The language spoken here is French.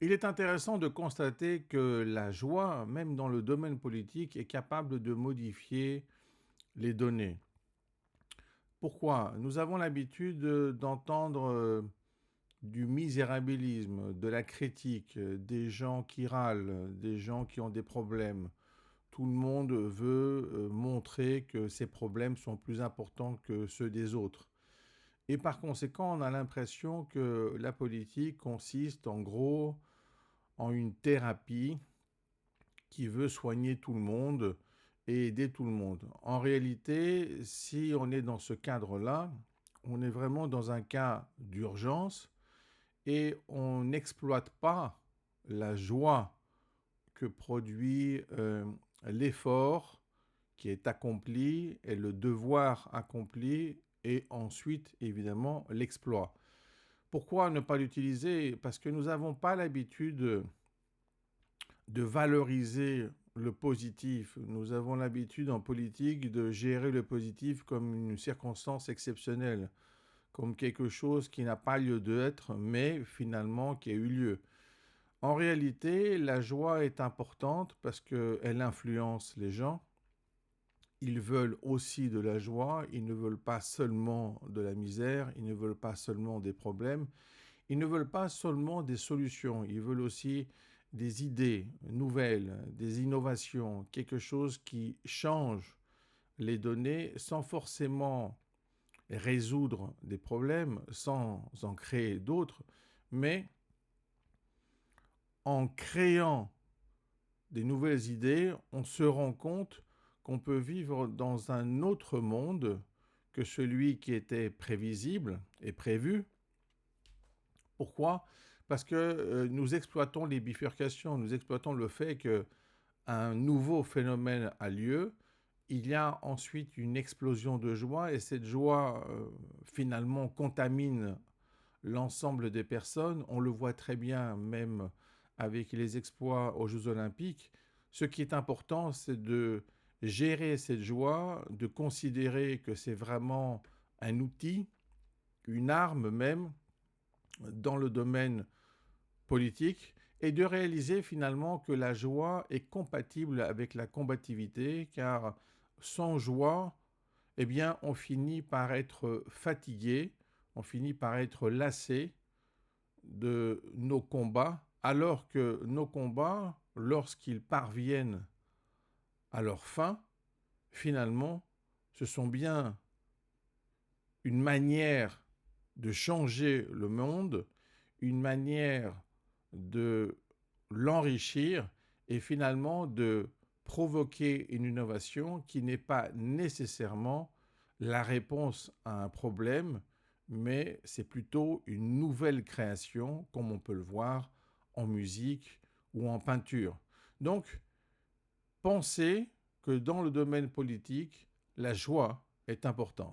Il est intéressant de constater que la joie, même dans le domaine politique, est capable de modifier les données. Pourquoi? Nous avons l'habitude d'entendre du misérabilisme, de la critique, des gens qui râlent, des gens qui ont des problèmes. Tout le monde veut montrer que ses problèmes sont plus importants que ceux des autres. Et par conséquent, on a l'impression que la politique consiste en gros en une thérapie qui veut soigner tout le monde et aider tout le monde. En réalité, si on est dans ce cadre-là, on est vraiment dans un cas d'urgence et on n'exploite pas la joie que produit l'effort qui est accompli et le devoir accompli et ensuite évidemment l'exploit. Pourquoi ne pas l'utiliser? Parce que nous n'avons pas l'habitude de valoriser le positif. Nous avons l'habitude en politique de gérer le positif comme une circonstance exceptionnelle, comme quelque chose qui n'a pas lieu d'être, mais finalement qui a eu lieu. En réalité, la joie est importante parce qu'elle influence les gens. Ils veulent aussi de la joie, ils ne veulent pas seulement de la misère, ils ne veulent pas seulement des problèmes, ils ne veulent pas seulement des solutions, ils veulent aussi des idées nouvelles, des innovations, quelque chose qui change les données sans forcément résoudre des problèmes, sans en créer d'autres, mais en créant des nouvelles idées, on se rend compte qu'on peut vivre dans un autre monde que celui qui était prévisible et prévu. Pourquoi? Parce que nous exploitons les bifurcations, nous exploitons le fait qu'un nouveau phénomène a lieu, il y a ensuite une explosion de joie et cette joie finalement contamine l'ensemble des personnes. On le voit très bien même avec les exploits aux Jeux Olympiques. Ce qui est important, c'est de gérer cette joie, de considérer que c'est vraiment un outil, une arme même, dans le domaine politique, et de réaliser finalement que la joie est compatible avec la combativité, car sans joie, eh bien, on finit par être fatigué, on finit par être lassé de nos combats, alors que nos combats, lorsqu'ils parviennent à leur fin, finalement, ce sont bien une manière de changer le monde, une manière de l'enrichir et finalement de provoquer une innovation qui n'est pas nécessairement la réponse à un problème, mais c'est plutôt une nouvelle création, comme on peut le voir en musique ou en peinture. Donc, pensez que dans le domaine politique, la joie est importante.